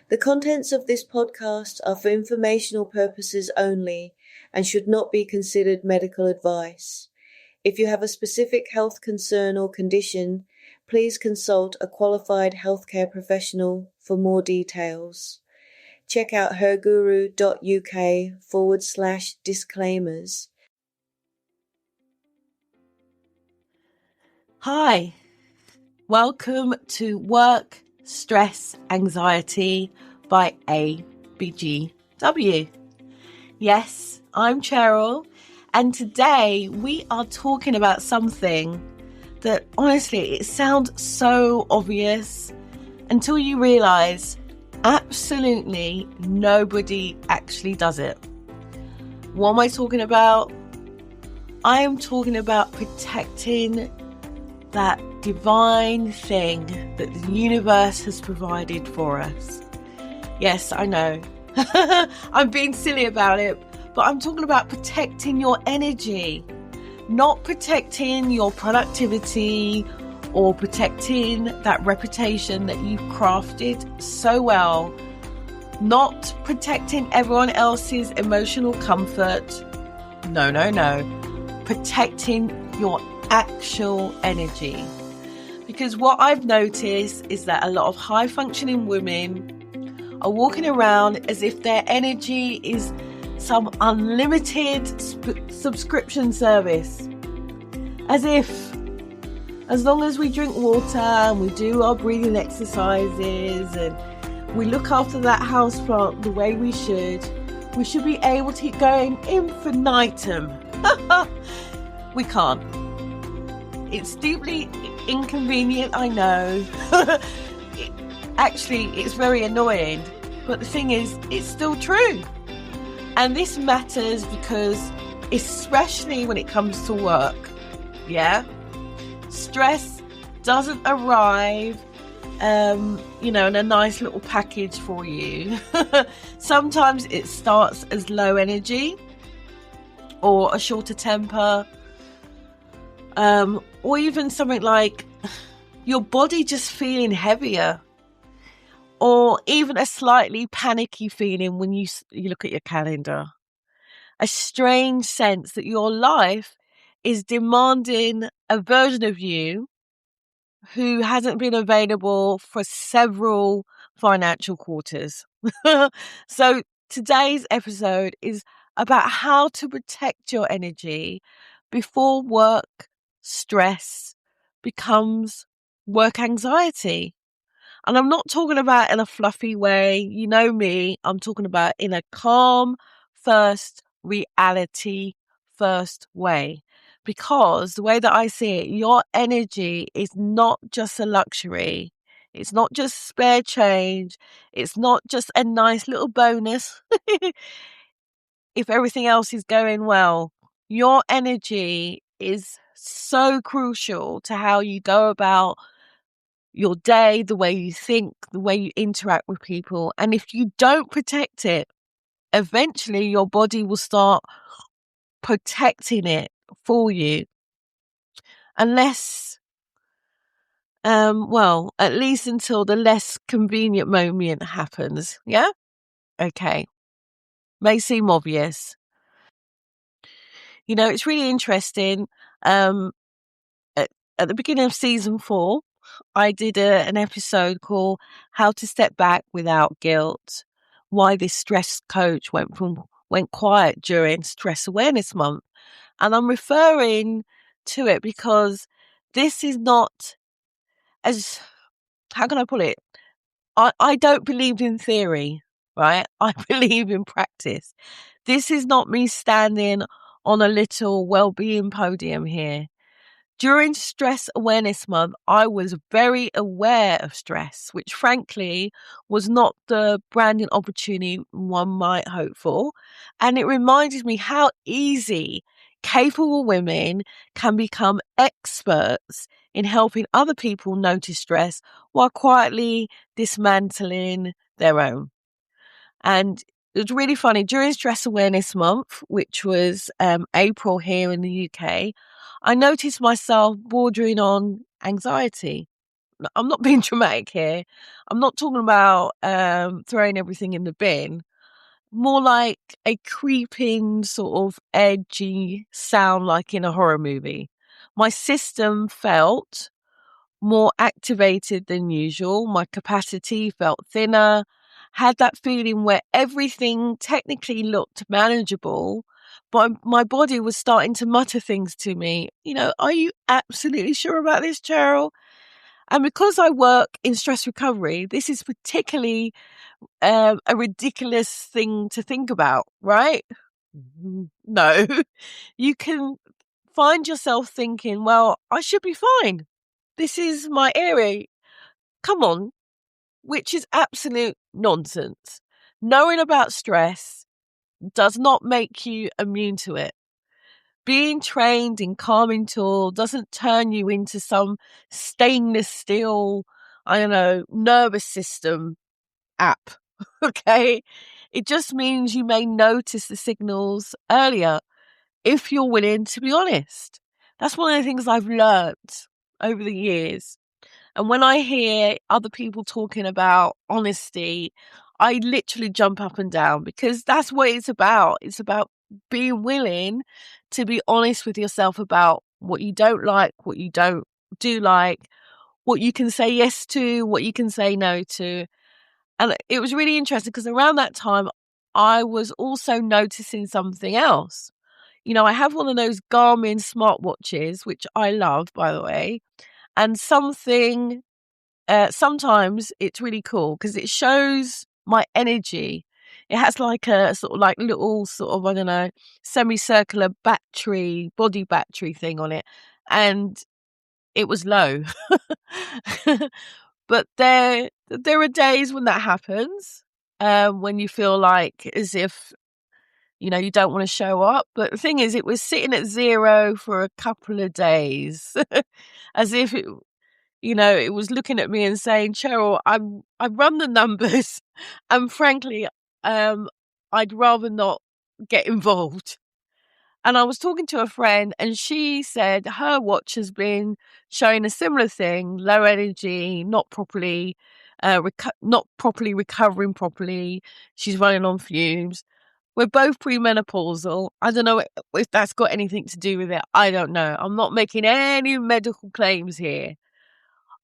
The contents of this podcast are for informational purposes only and should not be considered medical advice. If you have a specific health concern or condition, please consult a qualified healthcare professional for more details. Check out herguru.uk/disclaimers. Hi, welcome to Work, Stress, Anxiety by ABGW. Yes, I'm Cheryl, and today we are talking about something that honestly, it sounds so obvious until you realise absolutely nobody actually does it. What am I talking about? I am talking about protecting that divine thing that the universe has provided for us. Yes, I know. I'm being silly about it, but I'm talking about protecting your energy, not protecting your productivity or protecting that reputation that you've crafted so well, not protecting everyone else's emotional comfort. No. Protecting your actual energy. Because what I've noticed is that a lot of high functioning women are walking around as if their energy is some unlimited subscription service. As if, as long as we drink water and we do our breathing exercises and we look after that houseplant the way we should be able to keep going infinitum. We can't. It's deeply inconvenient, I know. Actually, it's very annoying. But the thing is, it's still true. And this matters because, especially when it comes to work, stress doesn't arrive, in a nice little package for you. Sometimes it starts as low energy or a shorter temper. Or even something like your body just feeling heavier, or even a slightly panicky feeling when you look at your calendar. A strange sense that your life is demanding a version of you who hasn't been available for several financial quarters. So today's episode is about how to protect your energy before work stress becomes work anxiety. And I'm not talking about in a fluffy way. You know me, I'm talking about in a calm, first, reality first way. Because the way that I see it, your energy is not just a luxury. It's not just spare change. It's not just a nice little bonus. If everything else is going well, your energy is so crucial to how you go about your day, the way you think, the way you interact with people. And if you don't protect it, eventually your body will start protecting it for you. Unless, at least until the less convenient moment happens. Yeah? Okay. May seem obvious. It's really interesting. At the beginning of season 4, I did an episode called How to Step Back Without Guilt. Why this stress coach went quiet during Stress Awareness Month. And I'm referring to it because this is not as, how can I put it? I don't believe in theory, right? I believe in practice. This is not me standing on a little well-being podium here. During Stress Awareness Month, I was very aware of stress, which frankly was not the branding opportunity one might hope for. And it reminded me how easy capable women can become experts in helping other people notice stress while quietly dismantling their own. And it was really funny. During Stress Awareness Month, which was April here in the UK, I noticed myself bordering on anxiety. I'm not being dramatic here. I'm not talking about throwing everything in the bin. More like a creeping sort of edgy sound, like in a horror movie. My system felt more activated than usual. My capacity felt thinner. Had that feeling where everything technically looked manageable, but my body was starting to mutter things to me. Are you absolutely sure about this, Cheryl? And because I work in stress recovery, this is particularly a ridiculous thing to think about, right? No. You can find yourself thinking, well, I should be fine. This is my area. Come on, which is absolute nonsense. Knowing about stress does not make you immune to it. Being trained in calming tool doesn't turn you into some stainless steel, nervous system app. Okay. It just means you may notice the signals earlier if you're willing to be honest. That's one of the things I've learned over the years. And when I hear other people talking about honesty, I literally jump up and down, because that's what it's about. It's about being willing to be honest with yourself about what you don't like, what you don't do like, what you can say yes to, what you can say no to. And it was really interesting because around that time, I was also noticing something else. I have one of those Garmin smartwatches, which I love, by the way. And sometimes it's really cool because it shows my energy. It has like a sort of like little sort of, I don't know, semicircular body battery thing on it. And it was low. But there are days when that happens, when you feel like as if, you don't want to show up. But the thing is, it was sitting at 0 for a couple of days, as if it was looking at me and saying, Cheryl, I've run the numbers, and frankly, I'd rather not get involved. And I was talking to a friend, and she said her watch has been showing a similar thing: low energy, not properly recovering properly. She's running on fumes. We're both premenopausal. I don't know if that's got anything to do with it. I don't know. I'm not making any medical claims here.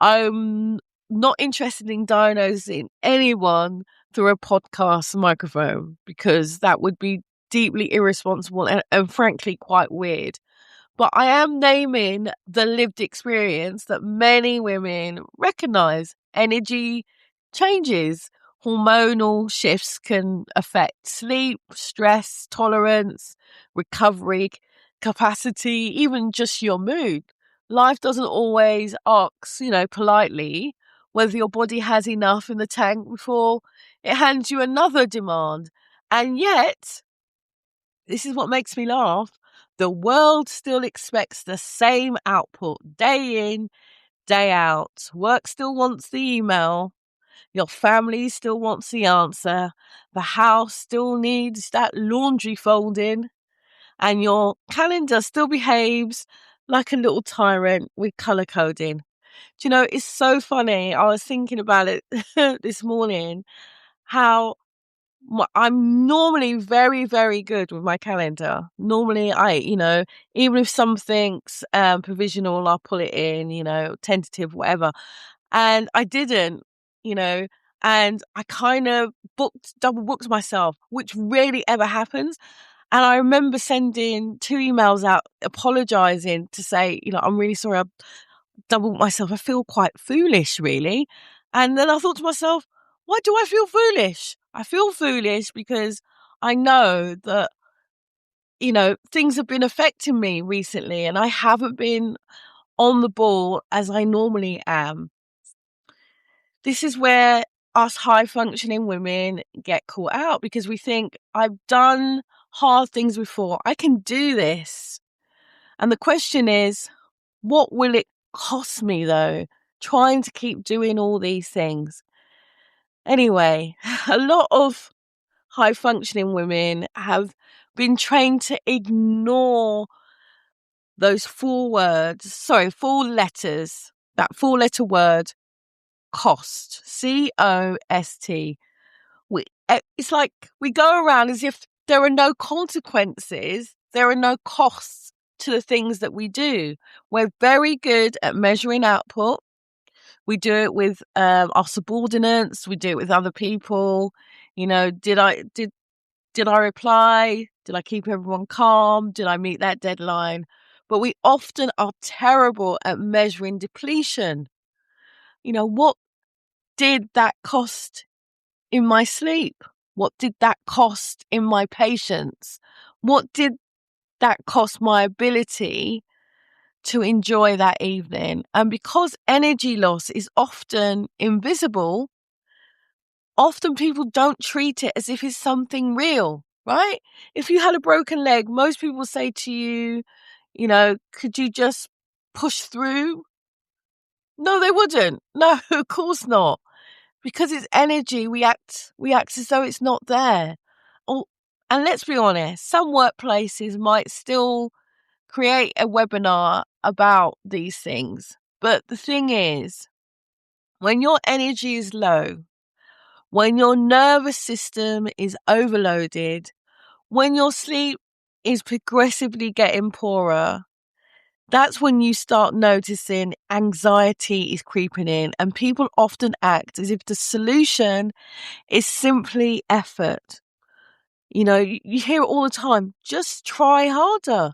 I'm not interested in diagnosing anyone through a podcast microphone, because that would be deeply irresponsible and frankly quite weird. But I am naming the lived experience that many women recognize. Energy changes, hormonal shifts can affect sleep, stress, tolerance, recovery, capacity, even just your mood. Life doesn't always ask, politely whether your body has enough in the tank before it hands you another demand. And yet, this is what makes me laugh, the world still expects the same output day in, day out. Work still wants the email. Your family still wants the answer. The house still needs that laundry folding. And your calendar still behaves like a little tyrant with color coding. Do you know, it's so funny. I was thinking about it this morning, how I'm normally very, very good with my calendar. Normally, even if something's provisional, I'll put it in, tentative, whatever. And I didn't, and I kind of double booked myself, which rarely ever happens. And I remember sending 2 emails out apologizing to say, I'm really sorry, I doubled myself. I feel quite foolish, really. And then I thought to myself, why do I feel foolish? I feel foolish because I know that, things have been affecting me recently, and I haven't been on the ball as I normally am. This is where us high functioning women get caught out, because we think, I've done hard things before, I can do this. And the question is, what will it cost me though, trying to keep doing all these things? Anyway, a lot of high functioning women have been trained to ignore those 4 letters, that 4-letter word, cost. COST. It's like we go around as if there are no consequences, there are no costs to the things that we do. We're very good at measuring output. We do it with our subordinates. We do it with other people. Did I reply? Did I keep everyone calm? Did I meet that deadline? But we often are terrible at measuring depletion. What did that cost in my sleep? What did that cost in my patience? What did that cost my ability to enjoy that evening? And because energy loss is often invisible, often people don't treat it as if it's something real, right? If you had a broken leg, most people say to you, could you just push through? No, they wouldn't. No, of course not. Because it's energy, we act as though it's not there. And let's be honest, some workplaces might still create a webinar about these things. But the thing is, when your energy is low, when your nervous system is overloaded, when your sleep is progressively getting poorer, that's when you start noticing anxiety is creeping in, and people often act as if the solution is simply effort. You hear it all the time. Just try harder.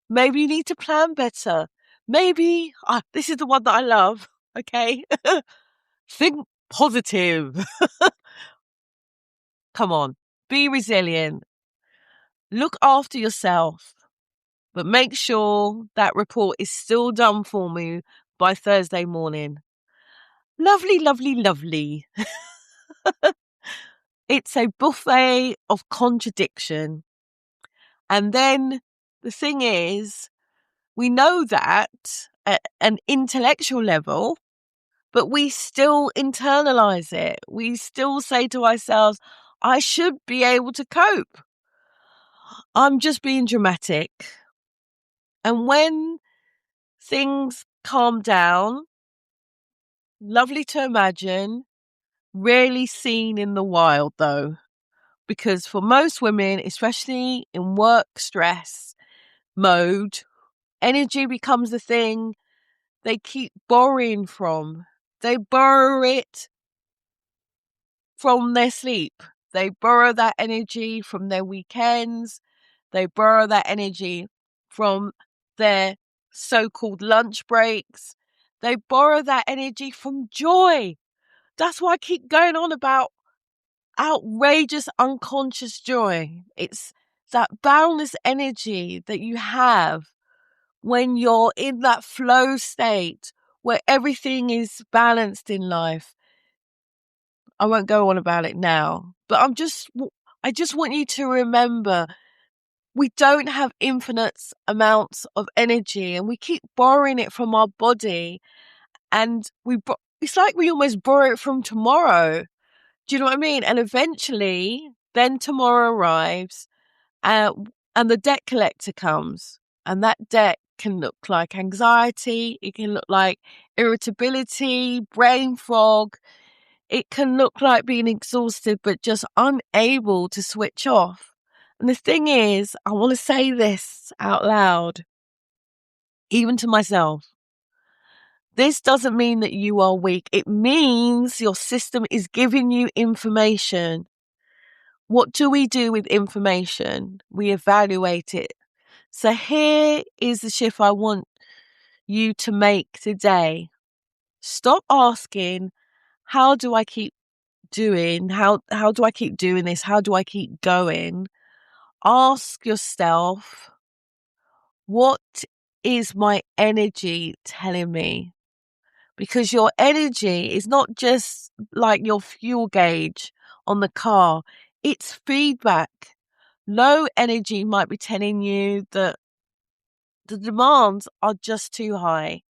Maybe you need to plan better. Maybe, this is the one that I love, okay? Think positive. Come on, be resilient. Look after yourself, but make sure that report is still done for me by Thursday morning. Lovely, lovely, lovely. It's a buffet of contradiction. And then the thing is, we know that at an intellectual level, but we still internalize it. We still say to ourselves, I should be able to cope. I'm just being dramatic. And when things calm down, lovely to imagine, rarely seen in the wild though, because for most women, especially in work stress mode, energy becomes the thing they keep borrowing from. They borrow it from their sleep. They borrow that energy from their weekends. They borrow that energy from their so-called lunch breaks. They borrow that energy from joy. That's why I keep going on about outrageous unconscious joy. It's that boundless energy that you have when you're in that flow state where everything is balanced in life. I won't go on about it now, but I just want you to remember we don't have infinite amounts of energy, and we keep borrowing it from our body, and it's like we almost borrow it from tomorrow. Do you know what I mean? And eventually, then tomorrow arrives, and the debt collector comes, and that debt can look like anxiety. It can look like irritability, brain fog. It can look like being exhausted, but just unable to switch off. And the thing is, I want to say this out loud, even to myself. This doesn't mean that you are weak. It means your system is giving you information. What do we do with information? We evaluate it. So here is the shift I want you to make today. Stop asking, how do I keep doing? How do I keep doing this? How do I keep going? Ask yourself, what is my energy telling me? Because your energy is not just like your fuel gauge on the car. It's feedback. Low energy might be telling you that the demands are just too high.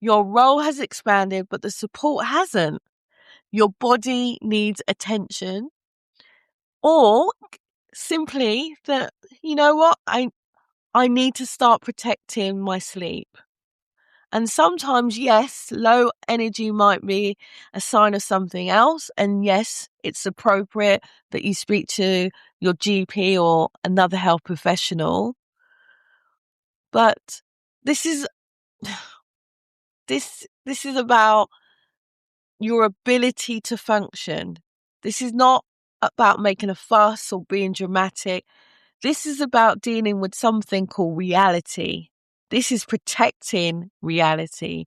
Your role has expanded, but the support hasn't. Your body needs attention. Or simply that, you know what, I need to start protecting my sleep. And sometimes, yes, low energy might be a sign of something else. And yes, it's appropriate that you speak to your GP or another health professional. But this is this is about your ability to function. This is not about making a fuss or being dramatic. This is about dealing with something called reality. This is protecting reality.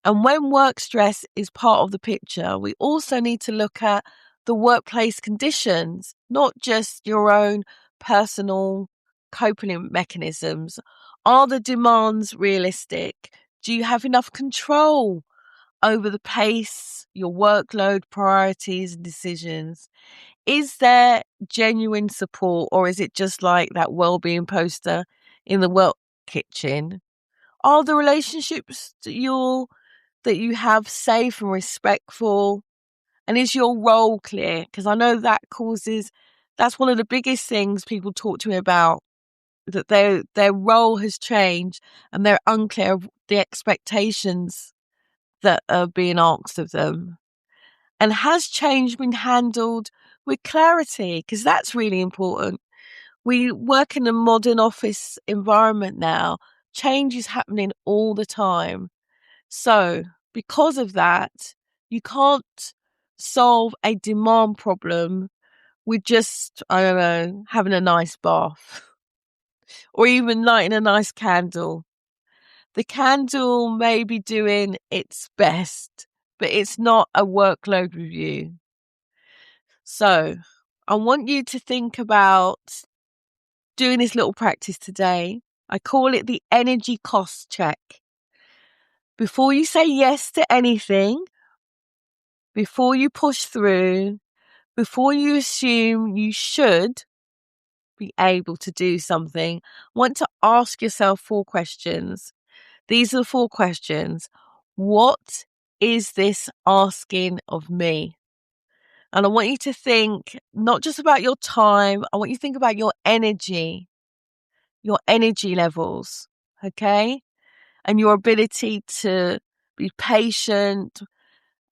And when work stress is part of the picture, we also need to look at the workplace conditions, not just your own personal coping mechanisms. Are the demands realistic? Do you have enough control over the pace, your workload, priorities, and decisions? Is there genuine support, or is it just like that well-being poster in the work kitchen? Are the relationships that you have safe and respectful? And is your role clear? Because I know that's one of the biggest things people talk to me about, that their role has changed and they're unclear of the expectations that are being asked of them. And has change been handled with clarity? Because that's really important. We work in a modern office environment now. Change is happening all the time. So because of that, you can't solve a demand problem with just, I don't know, having a nice bath or even lighting a nice candle. The candle may be doing its best, but it's not a workload review. So I want you to think about doing this little practice today. I call it the energy cost check. Before you say yes to anything, before you push through, before you assume you should be able to do something, I want to ask yourself 4 questions. These are the 4 questions. What is this asking of me? And I want you to think not just about your time, I want you to think about your energy levels, okay? And your ability to be patient,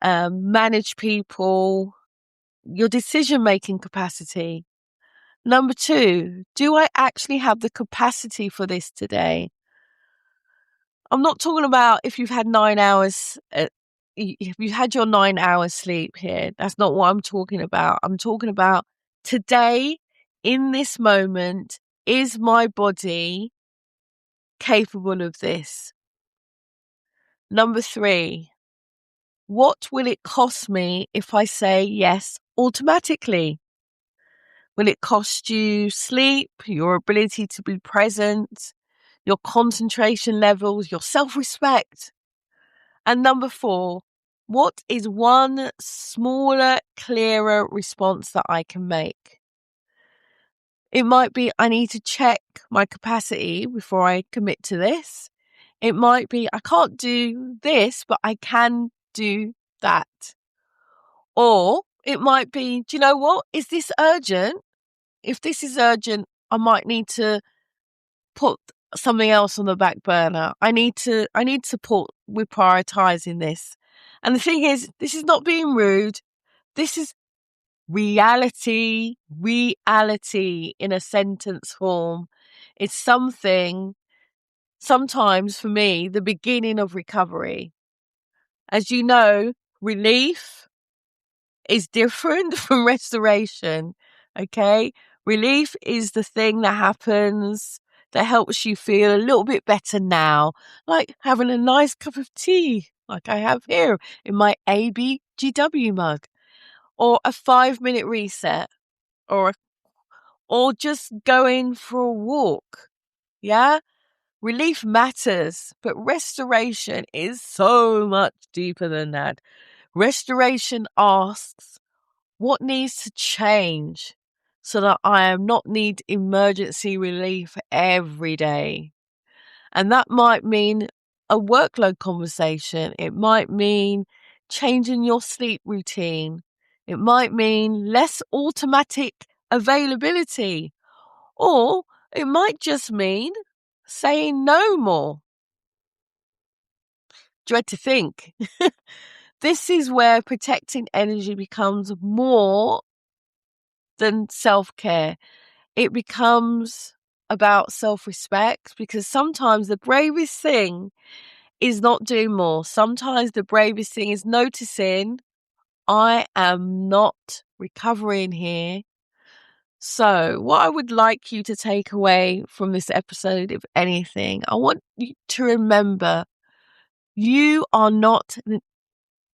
manage people, your decision-making capacity. Number 2, do I actually have the capacity for this today? I'm not talking about if you've had 9 hours, if you've had your 9 hours sleep here. That's not what I'm talking about. I'm talking about today, in this moment, is my body capable of this? Number 3, what will it cost me if I say yes automatically? Will it cost you sleep, your ability to be present, your concentration levels, your self-respect? And number 4, what is one smaller, clearer response that I can make? It might be I need to check my capacity before I commit to this. It might be I can't do this, but I can do that. Or it might be, do you know what? Is this urgent? If this is urgent, I might need to put something else on the back burner. I need support with prioritizing this. And the thing is, this is not being rude. This is reality in a sentence form. It's something, sometimes for me, the beginning of recovery. As you know, relief is different from restoration. Okay. Relief is the thing that happens that helps you feel a little bit better now, like having a nice cup of tea, like I have here in my ABGW mug, or a 5-minute reset, or just going for a walk. Yeah. Relief matters, but restoration is so much deeper than that. Restoration asks, what needs to change so that I am not need emergency relief every day? And that might mean a workload conversation. It might mean changing your sleep routine. It might mean less automatic availability. Or it might just mean saying no more. dread to think. This is where protecting energy becomes more than self-care. It becomes about self-respect, because sometimes the bravest thing is not doing more. Sometimes the bravest thing is noticing, I am not recovering here. So what I would like you to take away from this episode, if anything, I want you to remember, you are not an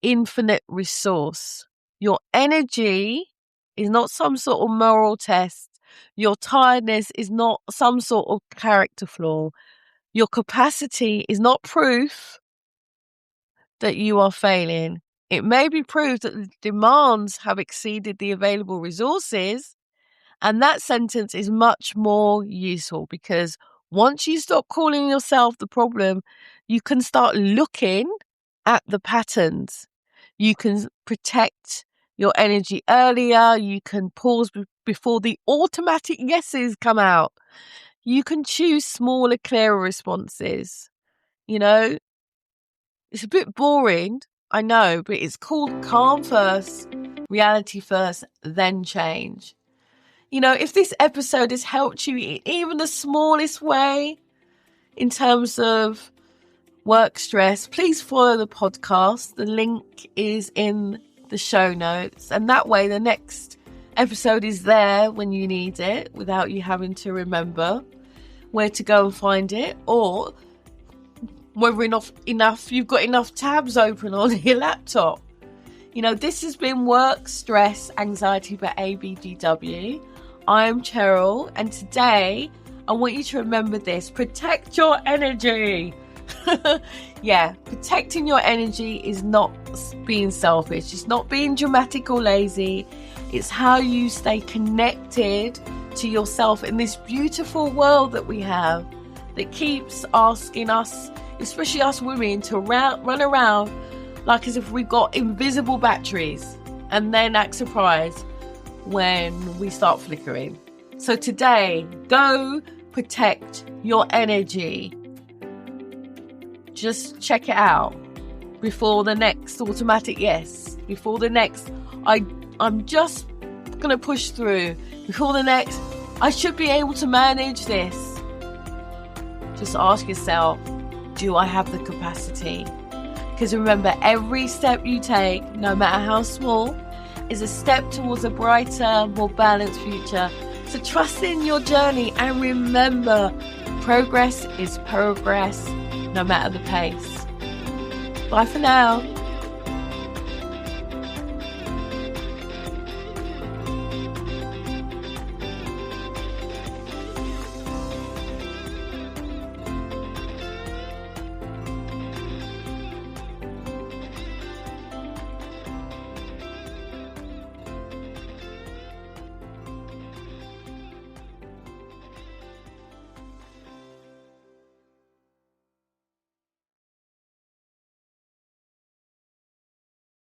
infinite resource. Your energy is not some sort of moral test. Your tiredness is not some sort of character flaw. Your capacity is not proof that you are failing. It may be proof that the demands have exceeded the available resources, and that sentence is much more useful, because once you stop calling yourself the problem, you can start looking at the patterns. You can protect your energy earlier. You can pause before the automatic yeses come out. You can choose smaller, clearer responses. You know, it's a bit boring, I know, but it's called calm first, reality first, then change. You know, if this episode has helped you in even the smallest way in terms of work stress, please follow the podcast. The link is in the show notes, and that way the next episode is there when you need it without you having to remember where to go and find it, or whether enough you've got enough tabs open on your laptop. You know, this has been Work, Stress, Anxiety by ABDW. I'm Cheryl, and today I want you to remember this: protect your energy. Yeah, protecting your energy is not being selfish. It's not being dramatic or lazy. It's how you stay connected to yourself in this beautiful world that we have, that keeps asking us, especially us women, to run around like as if we've got invisible batteries, and then act surprised when we start flickering. So today, go protect your energy. Just check it out before the next automatic yes, before the next I'm just gonna push through, before the next I should be able to manage this. Just ask yourself, do I have the capacity? Because remember, every step you take, no matter how small, is a step towards a brighter, more balanced future. So trust in your journey, and remember, progress is progress, no matter the pace. Bye for now.